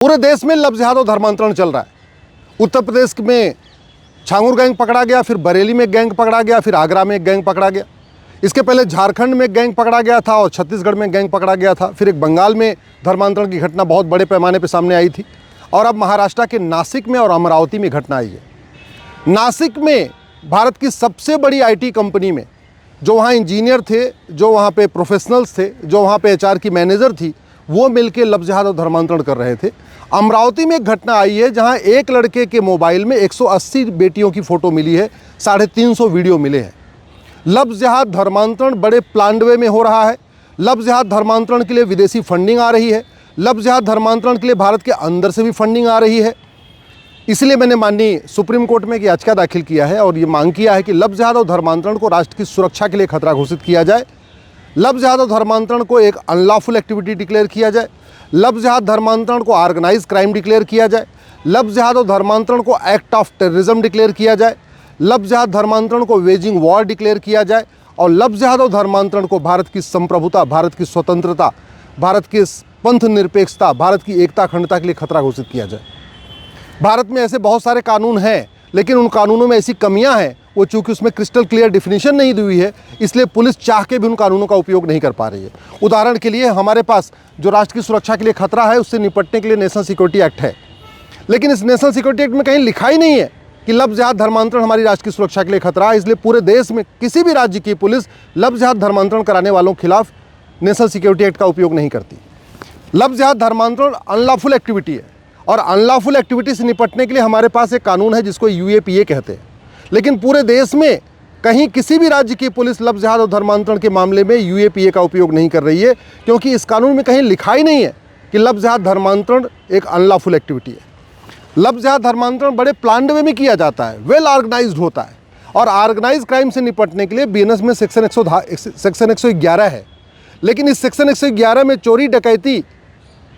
पूरे देश में लव जिहाद और धर्मांतरण चल रहा है। उत्तर प्रदेश में छांगुर गैंग पकड़ा गया, फिर बरेली में एक गैंग पकड़ा गया, फिर आगरा में एक गैंग पकड़ा गया। इसके पहले झारखंड में एक गैंग पकड़ा गया था और छत्तीसगढ़ में गैंग पकड़ा गया था। फिर एक बंगाल में धर्मांतरण की घटना बहुत बड़े पैमाने पर सामने आई थी और अब महाराष्ट्र के नासिक में और अमरावती में घटना आई है। नासिक में भारत की सबसे बड़ी आईटी कंपनी में जो वहाँ इंजीनियर थे, जो वहाँ पे प्रोफेशनल्स थे, जो वहाँ पे एचआर की मैनेजर थी, वो मिलके लव जिहाद और धर्मांतरण कर रहे थे। अमरावती में एक घटना आई है जहाँ एक लड़के के मोबाइल में 180 बेटियों की फ़ोटो मिली है, 350 वीडियो मिले हैं। लव जिहाद धर्मांतरण बड़े प्लान्ड वे में हो रहा है। लव जिहाद धर्मांतरण के लिए विदेशी फंडिंग आ रही है। लव जिहाद धर्मांतरण के लिए भारत के अंदर से भी फंडिंग आ रही है। इसलिए मैंने माननीय सुप्रीम कोर्ट में एक याचिका दाखिल किया है और ये मांग किया है कि लव जिहाद और धर्मांतरण को राष्ट्र की सुरक्षा के लिए खतरा घोषित किया जाए। लव जिहाद और धर्मांतरण को एक अनलॉफुल एक्टिविटी डिक्लेयर किया जाए। लव जिहाद धर्मांतरण को ऑर्गेनाइज क्राइम डिक्लेयर किया जाए। लव जिहाद और धर्मांतरण को एक्ट ऑफ टेररिज्म डिक्लेयर किया जाए। लव जिहाद धर्मांतरण को वेजिंग वॉर डिक्लेयर किया जाए और लव जिहाद और धर्मांतरण को भारत की संप्रभुता, भारत की स्वतंत्रता, भारत की पंथ निरपेक्षता, भारत की एकता अखंडता के लिए खतरा घोषित किया जाए। भारत में ऐसे बहुत सारे कानून हैं, लेकिन उन कानूनों में ऐसी कमियां हैं, वो चूँकि उसमें क्रिस्टल क्लियर डिफिनीशन नहीं दी हुई है, इसलिए पुलिस चाह के भी उन कानूनों का उपयोग नहीं कर पा रही है। उदाहरण के लिए हमारे पास जो राष्ट्र की सुरक्षा के लिए खतरा है, उससे निपटने के लिए नेशनल सिक्योरिटी एक्ट है, लेकिन इस नेशनल सिक्योरिटी एक्ट में कहीं लिखा ही नहीं है कि लव जिहाद धर्मांतरण हमारी राष्ट्र की सुरक्षा के लिए खतरा है। इसलिए पूरे देश में किसी भी राज्य की पुलिस लव जिहाद धर्मांतरण कराने वालों के खिलाफ नेशनल सिक्योरिटी एक्ट का उपयोग नहीं करती। लव जिहाद धर्मांतरण अनलॉफुल एक्टिविटी है और अनलॉफुल एक्टिविटी से निपटने के लिए हमारे पास एक कानून है जिसको यूएपीए कहते हैं, लेकिन पूरे देश में कहीं किसी भी राज्य की पुलिस लव जिहाद और धर्मांतरण के मामले में यूएपीए का उपयोग नहीं कर रही है, क्योंकि इस कानून में कहीं लिखा ही नहीं है कि लव जिहाद धर्मांतरण एक अनलॉफुल एक्टिविटी है। लव जिहाद धर्मांतरण बड़े प्लान्ड वे में किया जाता है, वेल ऑर्गेनाइज्ड होता है और ऑर्गेनाइज क्राइम से निपटने के लिए बीएनएस में सेक्शन 111 है, लेकिन इस सेक्शन 111 में चोरी डकैती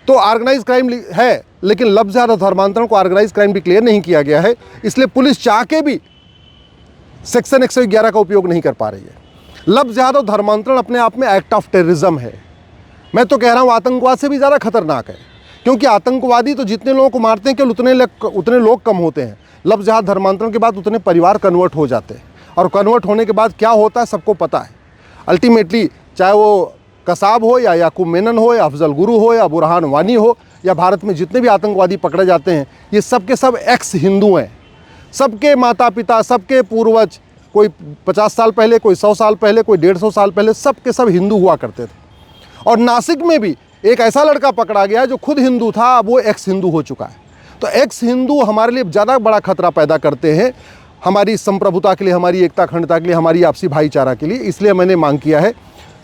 तो ऑर्गेनाइज क्राइम है, लेकिन लव जिहाद और धर्मांतरण को ऑर्गेनाइज क्राइम डिक्लेयर नहीं किया गया है। इसलिए पुलिस चाह के भी सेक्शन 111 का उपयोग नहीं कर पा रही है। लव जिहाद और धर्मांतरण अपने आप में एक्ट ऑफ टेररिज्म है। मैं तो कह रहा हूँ आतंकवाद से भी ज़्यादा खतरनाक है, क्योंकि आतंकवादी तो जितने लोगों को मारते हैं केवल उतने लोग कम होते हैं। लव जिहाद धर्मांतरण के बाद उतने परिवार कन्वर्ट हो जाते हैं और कन्वर्ट होने के बाद क्या होता है सबको पता है। अल्टीमेटली चाहे वो कसाब हो या याकूब मेनन हो या अफजल गुरु हो या बुरहान वानी हो या भारत में जितने भी आतंकवादी पकड़े जाते हैं, ये सब के सब एक्स हिंदू हैं। सबके माता पिता, सबके पूर्वज, कोई 50 साल पहले, कोई 100 साल पहले, कोई 150 साल पहले, सब के सब हिंदू हुआ करते थे। और नासिक में भी एक ऐसा लड़का पकड़ा गया जो खुद हिंदू था, अब वो एक्स हिंदू हो चुका है। तो एक्स हिंदू हमारे लिए ज़्यादा बड़ा खतरा पैदा करते हैं, हमारी संप्रभुता के लिए, हमारी एकता अखंडता के लिए, हमारी आपसी भाईचारा के लिए। इसलिए मैंने मांग किया है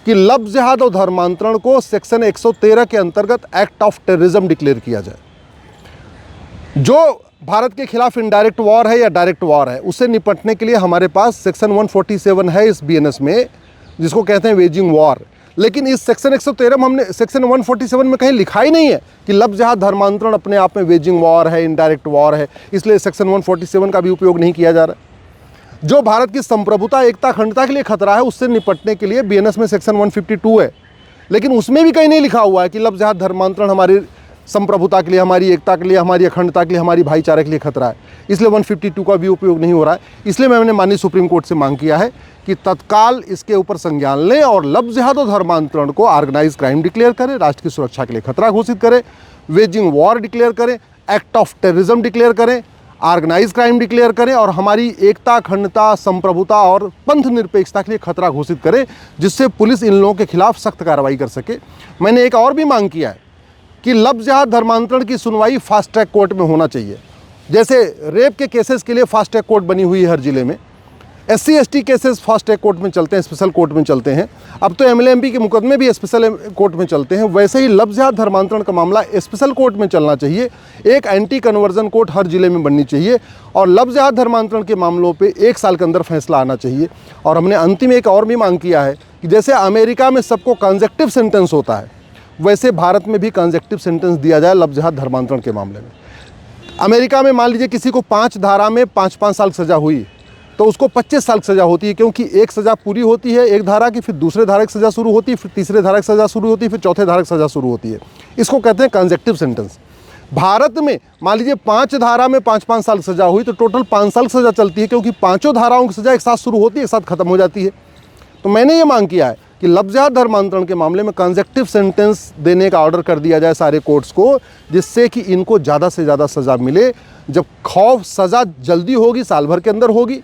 कि लव जिहाद और धर्मांतरण को सेक्शन 113 के अंतर्गत एक्ट ऑफ टेररिज्म डिक्लेयर किया जाए। जो भारत के खिलाफ इनडायरेक्ट वॉर है या डायरेक्ट वॉर है, उससे निपटने के लिए हमारे पास सेक्शन 147 है इस बीएनएस में, जिसको कहते हैं वेजिंग वॉर। लेकिन इस सेक्शन 113 में हमने सेक्शन 147 में कहीं लिखा ही नहीं है कि लव जिहाद धर्मांतरण अपने आप में वेजिंग वॉर है, इनडायरेक्ट वॉर है, इसलिए सेक्शन 147 का भी उपयोग नहीं किया जा रहा है। जो भारत की संप्रभुता, एकता अखंडता के लिए खतरा है, उससे निपटने के लिए बीएनएस में सेक्शन 152 है, लेकिन उसमें भी कहीं नहीं लिखा हुआ है कि लव जिहाद धर्मांतरण हमारी संप्रभुता के लिए, हमारी एकता के लिए, हमारी अखंडता के लिए, हमारी भाईचारे के लिए खतरा है। इसलिए 152 का भी उपयोग नहीं हो रहा है। इसलिए मैंने माननीय सुप्रीम कोर्ट से मांग किया है कि तत्काल इसके ऊपर संज्ञान लें और लव जिहाद और धर्मांतरण को ऑर्गेनाइज क्राइम डिक्लेयर करें, राष्ट्र की सुरक्षा के लिए खतरा घोषित करें, वेजिंग वॉर डिक्लेयर करें, एक्ट ऑफ टेररिज्म डिक्लेयर करें, ऑर्गेनाइज क्राइम डिक्लेयर करें और हमारी एकता अखंडता, संप्रभुता और पंथ निरपेक्षता के लिए खतरा घोषित करें, जिससे पुलिस इन लोगों के खिलाफ सख्त कार्रवाई कर सके। मैंने एक और भी मांग किया है कि लव जिहाद धर्मांतरण की सुनवाई फास्ट ट्रैक कोर्ट में होना चाहिए। जैसे रेप के केसेस के लिए फास्ट ट्रैक कोर्ट बनी हुई है हर जिले में, SC ST cases fast track court में चलते हैं, स्पेशल कोर्ट में चलते हैं। अब तो MLA MP के मुकदमे भी स्पेशल कोर्ट में चलते हैं। वैसे ही लव जिहाद धर्मांतरण का मामला स्पेशल कोर्ट में चलना चाहिए। एक एंटी कन्वर्जन कोर्ट हर जिले में बननी चाहिए और लव जिहाद धर्मांतरण के मामलों पे 1 साल के अंदर फैसला आना चाहिए। और हमने अंतिम एक और भी मांग किया है कि जैसे अमेरिका में सबको कंजेक्टिव सेंटेंस होता है, वैसे भारत में भी कंजेक्टिव सेंटेंस दिया जाए लव जिहाद धर्मांतरण के मामले में। अमेरिका में मान लीजिए किसी को 5 धारा में 5-5 साल सज़ा हुई, तो उसको 25 साल की सज़ा होती है, क्योंकि एक सज़ा पूरी होती है एक धारा की, फिर दूसरे धारा की सज़ा शुरू होती है, फिर तीसरे धारा की सज़ा शुरू होती है, फिर चौथे धारा की सज़ा शुरू होती है। इसको कहते हैं कंजेक्टिव सेंटेंस। भारत में मान लीजिए 5 धारा में 5-5 साल सज़ा हुई तो टोटल 5 साल सज़ा चलती है, क्योंकि पांचों धाराओं की सज़ा एक साथ शुरू होती है, एक साथ ख़त्म हो जाती है। तो मैंने ये मांग किया है कि लफ्ज़ जिहाद धर्मांतरण के मामले में कंसेक्टिव सेंटेंस देने का ऑर्डर कर दिया जाए सारे कोर्ट्स को, जिससे कि इनको ज़्यादा से ज़्यादा सज़ा मिले। जब खौफ सज़ा जल्दी होगी, साल भर के अंदर होगी,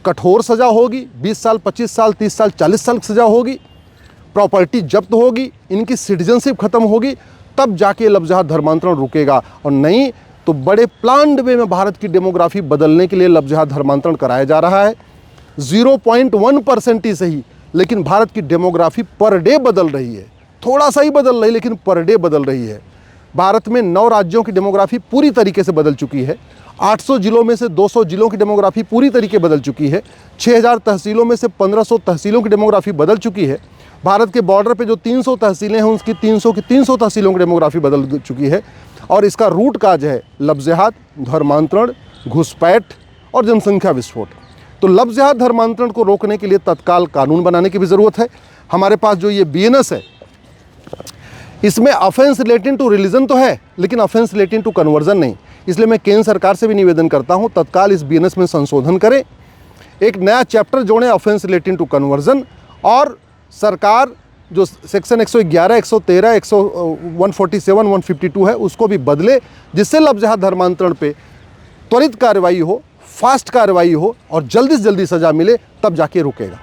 कठोर सज़ा होगी, 20 साल 25 साल 30 साल 40 साल की सज़ा होगी, प्रॉपर्टी जब्त होगी, इनकी सिटीजनशिप ख़त्म होगी, तब जाके लफ्ज़ जिहाद धर्मांतरण रुकेगा। और नहीं तो बड़े प्लान्ड वे में भारत की डेमोग्राफी बदलने के लिए लफ्ज़ जिहाद धर्मांतरण कराया जा रहा है। 0.1% ही सही, लेकिन भारत की डेमोग्राफी पर डे बदल रही है। थोड़ा सा ही बदल रही है, लेकिन पर डे बदल रही है। भारत में 9 राज्यों की डेमोग्राफी पूरी तरीके से बदल चुकी है। 800 जिलों में से 200 जिलों की डेमोग्राफी पूरी तरीके बदल चुकी है। 6000 तहसीलों में से 1500 तहसीलों की डेमोग्राफी बदल चुकी है। भारत के बॉर्डर पे जो 300 तहसीलें हैं, उसकी 300 की 300 तहसीलों की डेमोग्राफी बदल चुकी है। और इसका रूट काज है लफ्ज़ जिहाद, धर्मांतरण, घुसपैठ और जनसंख्या विस्फोट। तो लफ्ज़ जिहाद धर्मांतरण को रोकने के लिए तत्काल कानून बनाने की भी ज़रूरत है। हमारे पास जो ये BNS है, इसमें ऑफेंस रिलेटिंग टू रिलीजन तो है, लेकिन ऑफेंस रिलेटिंग टू कन्वर्जन नहीं। इसलिए मैं केंद्र सरकार से भी निवेदन करता हूँ, तत्काल इस BNS में संशोधन करें, एक नया चैप्टर जोड़ें ऑफेंस रिलेटिंग टू कन्वर्जन, और सरकार जो सेक्शन 111, 113, 147, 152 है उसको भी बदले, जिससे लफ्ज़ जिहाद धर्मांतरण पे त्वरित कार्रवाई हो, फास्ट कार्रवाई हो और जल्दी से जल्दी सज़ा मिले, तब जाके रुकेगा।